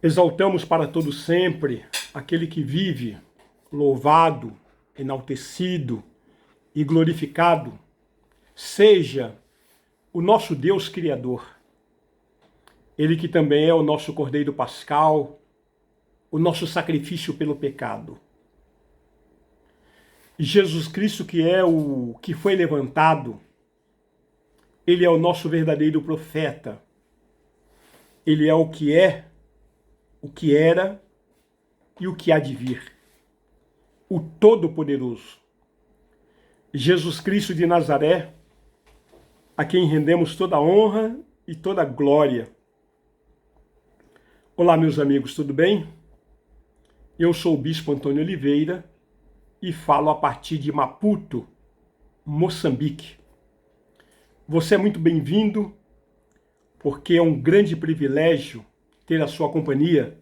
Exaltamos para todo sempre aquele que vive, louvado, enaltecido e glorificado, seja o nosso Deus Criador. Ele que também é o nosso Cordeiro Pascal, o nosso sacrifício pelo pecado. Jesus Cristo, que é o que foi levantado, ele é o nosso verdadeiro profeta. Ele é, o que era e o que há de vir. O Todo-Poderoso. Jesus Cristo de Nazaré, a quem rendemos toda a honra e toda a glória. Olá, meus amigos, tudo bem? Eu sou o Bispo Antônio Oliveira e falo a partir de Maputo, Moçambique. Você é muito bem-vindo, porque é um grande privilégio ter a sua companhia.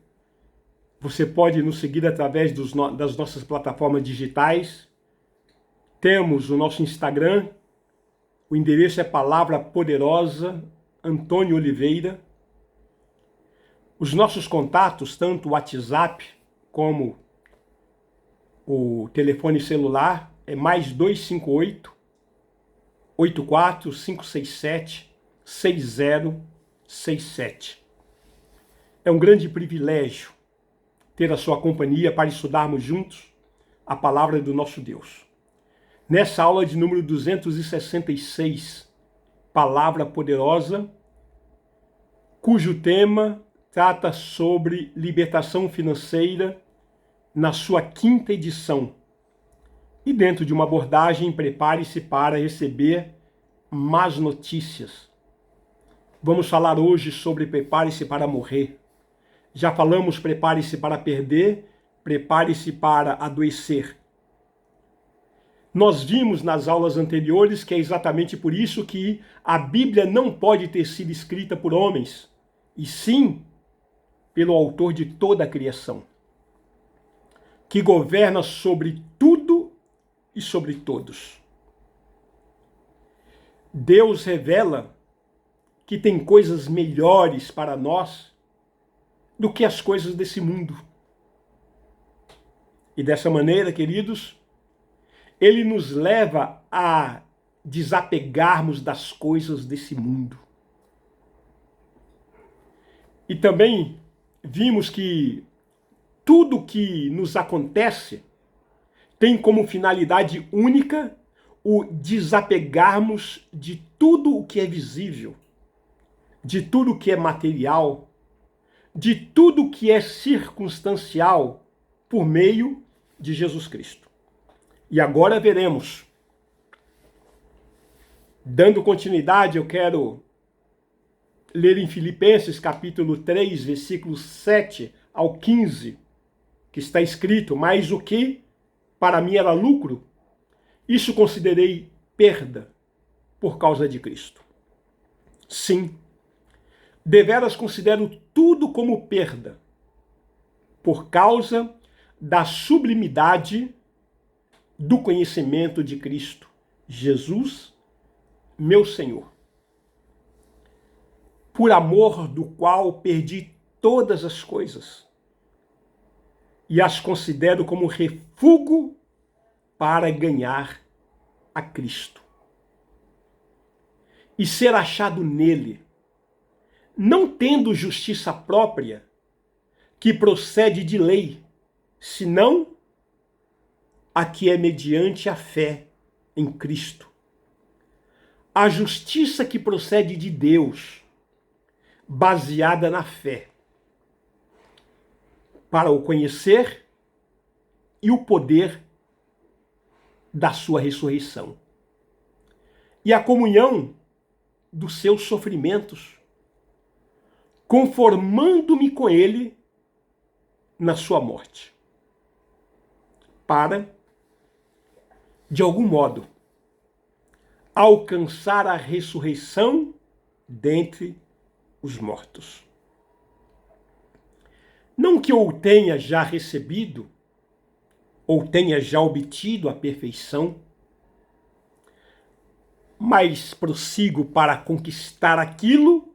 Você pode nos seguir através das nossas plataformas digitais. Temos o nosso Instagram, o endereço é Palavra Poderosa Antônio Oliveira. Os nossos contatos, tanto o WhatsApp como o telefone celular, é mais 258 84567 6067. É um grande privilégio ter a sua companhia para estudarmos juntos a palavra do nosso Deus. Nessa aula de número 266, Palavra Poderosa, cujo tema trata sobre libertação financeira na sua 5ª edição. E dentro de uma abordagem, prepare-se para receber más notícias. Vamos falar hoje sobre prepare-se para morrer. Já falamos prepare-se para perder, prepare-se para adoecer. Nós vimos nas aulas anteriores que é exatamente por isso que a Bíblia não pode ter sido escrita por homens, e sim pelo autor de toda a criação, que governa sobre tudo e sobre todos. Deus revela que tem coisas melhores para nós do que as coisas desse mundo. E dessa maneira, queridos, ele nos leva a desapegarmos das coisas desse mundo. E também vimos que tudo que nos acontece tem como finalidade única o desapegarmos de tudo o que é visível, de tudo o que é material, de tudo o que é circunstancial por meio de Jesus Cristo. E agora veremos. Dando continuidade, eu quero ler em Filipenses capítulo 3, versículos 7 ao 15, que está escrito: mas o que para mim era lucro, isso considerei perda por causa de Cristo. Sim, deveras considero tudo como perda, por causa da sublimidade do conhecimento de Cristo, Jesus, meu Senhor, por amor do qual perdi todas as coisas e as considero como refúgio para ganhar a Cristo e ser achado nele, não tendo justiça própria que procede de lei, senão a que é mediante a fé em Cristo. A justiça que procede de Deus, baseada na fé, para o conhecer e o poder da sua ressurreição. E a comunhão dos seus sofrimentos, conformando-me com ele na sua morte, para, de algum modo, alcançar a ressurreição dentre os mortos. Não que eu tenha já recebido, ou tenha já obtido a perfeição, mas prossigo para conquistar aquilo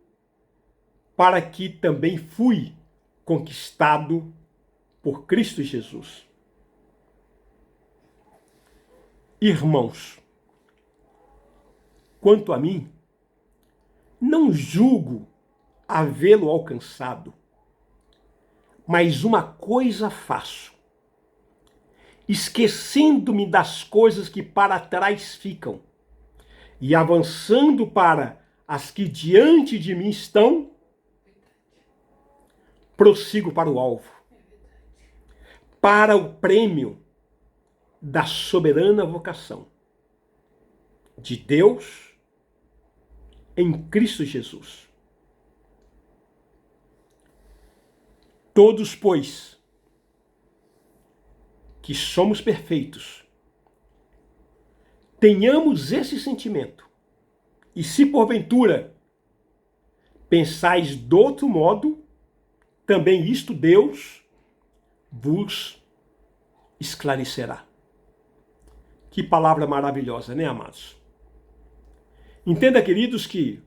para que também fui conquistado por Cristo Jesus. Irmãos, quanto a mim, não julgo havê-lo alcançado, mas uma coisa faço, esquecendo-me das coisas que para trás ficam e avançando para as que diante de mim estão, prossigo para o alvo, para o prêmio da soberana vocação de Deus em Cristo Jesus. Todos, pois, que somos perfeitos, tenhamos esse sentimento, e se porventura pensais de outro modo, também isto Deus vos esclarecerá. Que palavra maravilhosa, né, amados? Entenda, queridos, que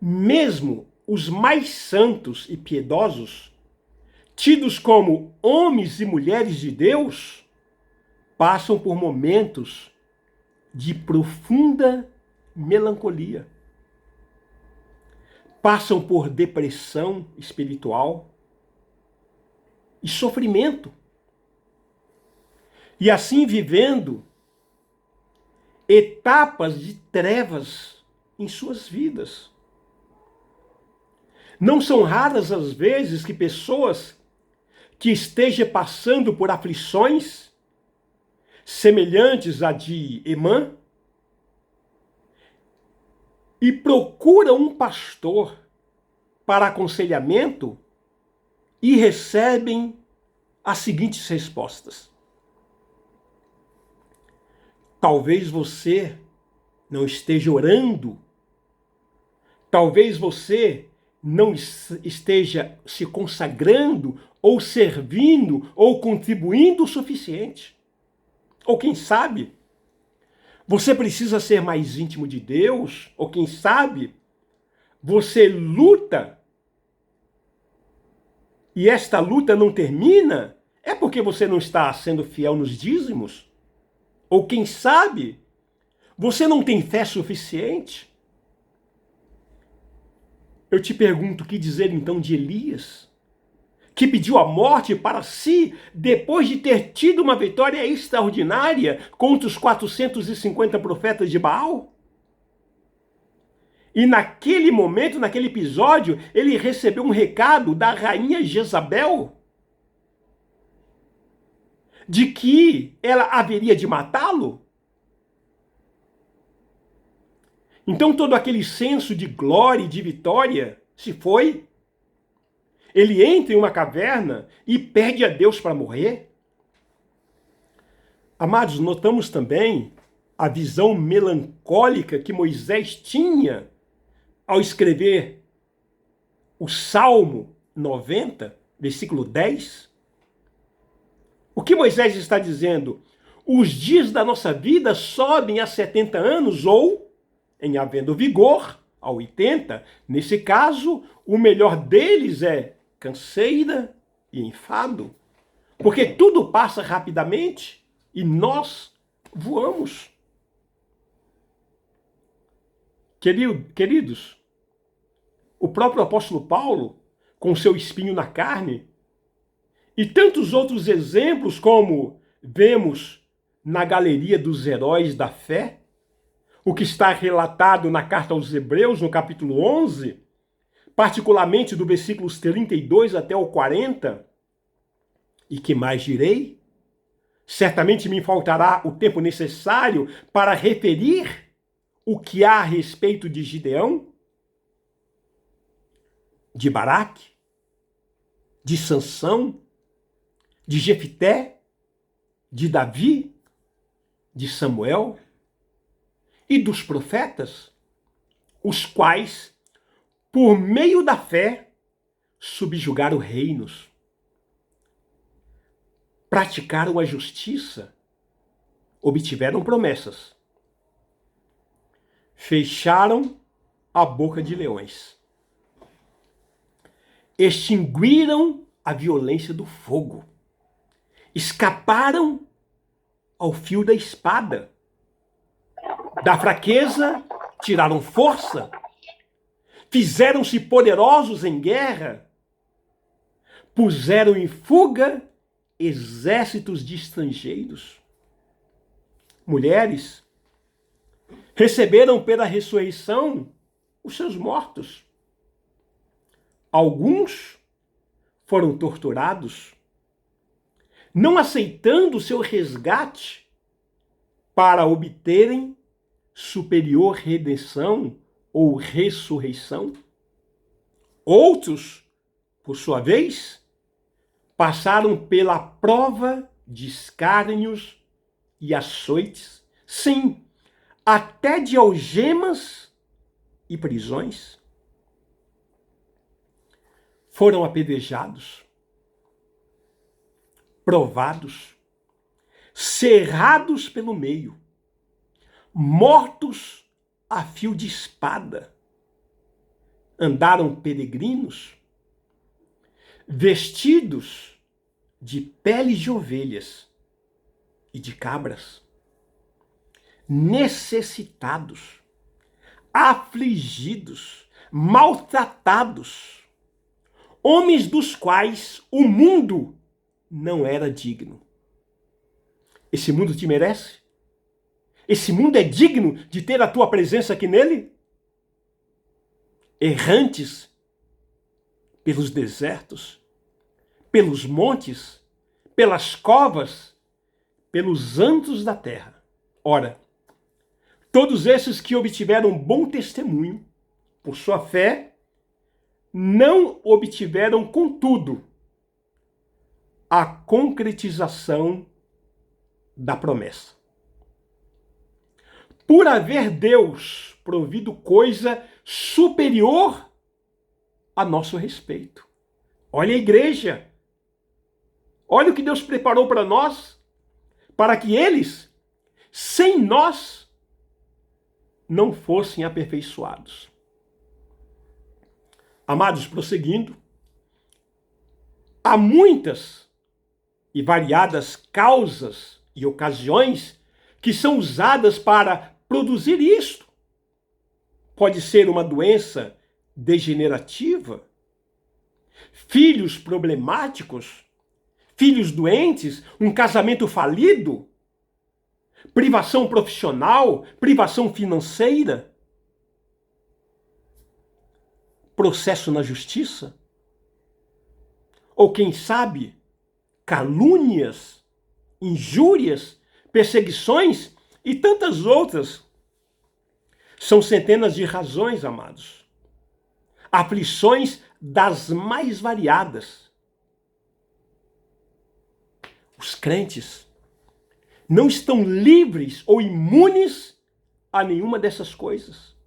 mesmo os mais santos e piedosos, tidos como homens e mulheres de Deus, passam por momentos de profunda melancolia. Passam por depressão espiritual e sofrimento. E assim vivendo etapas de trevas em suas vidas. Não são raras as vezes que pessoas que estejam passando por aflições semelhantes à de Emã e procuram um pastor para aconselhamento e recebem as seguintes respostas. Talvez você não esteja orando, talvez você não esteja se consagrando ou servindo ou contribuindo o suficiente. Ou quem sabe, você precisa ser mais íntimo de Deus, ou quem sabe, você luta e esta luta não termina, é porque você não está sendo fiel nos dízimos? Ou quem sabe, você não tem fé suficiente? Eu te pergunto, o que dizer então de Elias, que pediu a morte para si depois de ter tido uma vitória extraordinária contra os 450 profetas de Baal? E naquele momento, naquele episódio, ele recebeu um recado da rainha Jezabel de que ela haveria de matá-lo. Então todo aquele senso de glória e de vitória se foi. Ele entra em uma caverna e pede a Deus para morrer. Amados, notamos também a visão melancólica que Moisés tinha ao escrever o Salmo 90, versículo 10. O que Moisés está dizendo? Os dias da nossa vida sobem a 70 anos ou, em havendo vigor, a 80. Nesse caso, o melhor deles é canseira e enfado. Porque tudo passa rapidamente e nós voamos. Queridos, o próprio apóstolo Paulo, com seu espinho na carne, e tantos outros exemplos como vemos na galeria dos heróis da fé, o que está relatado na carta aos Hebreus, no capítulo 11, particularmente do versículos 32 até o 40, e que mais direi? Certamente me faltará o tempo necessário para referir o que há a respeito de Gideão, de Baraque, de Sansão, de Jefité, de Davi, de Samuel e dos profetas, os quais, por meio da fé, subjugaram reinos, praticaram a justiça, obtiveram promessas, fecharam a boca de leões. extinguiram a violência do fogo, escaparam ao fio da espada. Da fraqueza tiraram força, fizeram-se poderosos em guerra, puseram em fuga exércitos de estrangeiros. Mulheres receberam pela ressurreição os seus mortos. Alguns foram torturados, não aceitando o seu resgate para obterem superior redenção ou ressurreição. Outros, por sua vez, passaram pela prova de escárnios e açoites, sim, até de algemas e prisões. Foram apedrejados, provados, cerrados pelo meio, mortos a fio de espada. Andaram peregrinos, vestidos de peles de ovelhas e de cabras, necessitados, afligidos, maltratados, homens dos quais o mundo não era digno. Esse mundo te merece? Esse mundo é digno de ter a tua presença aqui nele? Errantes pelos desertos, pelos montes, pelas covas, pelos antros da terra. Ora, todos esses que obtiveram bom testemunho por sua fé, não obtiveram, contudo, a concretização da promessa. Por haver Deus provido coisa superior a nosso respeito. Olha a igreja. Olha o que Deus preparou para nós, para que eles, sem nós, não fossem aperfeiçoados. Amados, prosseguindo, há muitas e variadas causas e ocasiões que são usadas para produzir isto. Pode ser uma doença degenerativa, filhos problemáticos, filhos doentes, um casamento falido, privação profissional, privação financeira, processo na justiça, ou quem sabe, calúnias, injúrias, perseguições e tantas outras. São centenas de razões, amados. Aflições das mais variadas. Os crentes não estão livres ou imunes a nenhuma dessas coisas.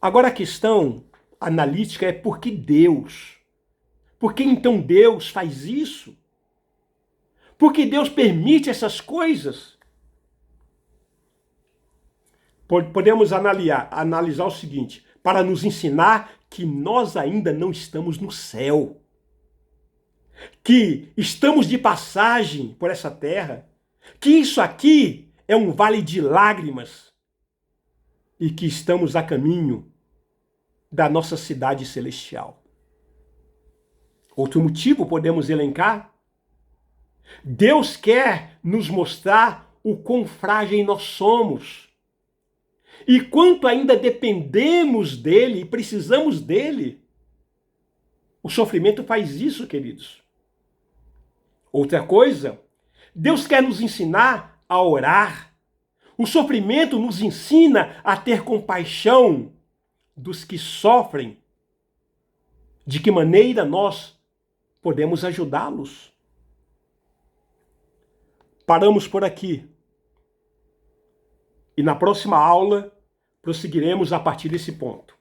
Agora a questão analítica é por que Deus? Por que então Deus faz isso? Por que Deus permite essas coisas? Podemos analisar o seguinte, para nos ensinar que nós ainda não estamos no céu, que estamos de passagem por essa terra, que isso aqui é um vale de lágrimas e que estamos a caminho da nossa cidade celestial. Outro motivo podemos elencar: Deus quer nos mostrar o quão frágil nós somos e quanto ainda dependemos dele e precisamos dele. O sofrimento faz isso, queridos. Outra coisa, Deus quer nos ensinar a orar. O sofrimento nos ensina a ter compaixão dos que sofrem. De que maneira nós podemos ajudá-los? Paramos por aqui. E na próxima aula, prosseguiremos a partir desse ponto.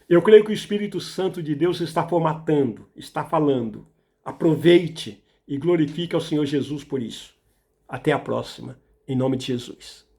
Eu creio que o Espírito Santo de Deus está formatando, está falando. Aproveite e glorifique ao Senhor Jesus por isso. Até a próxima, em nome de Jesus.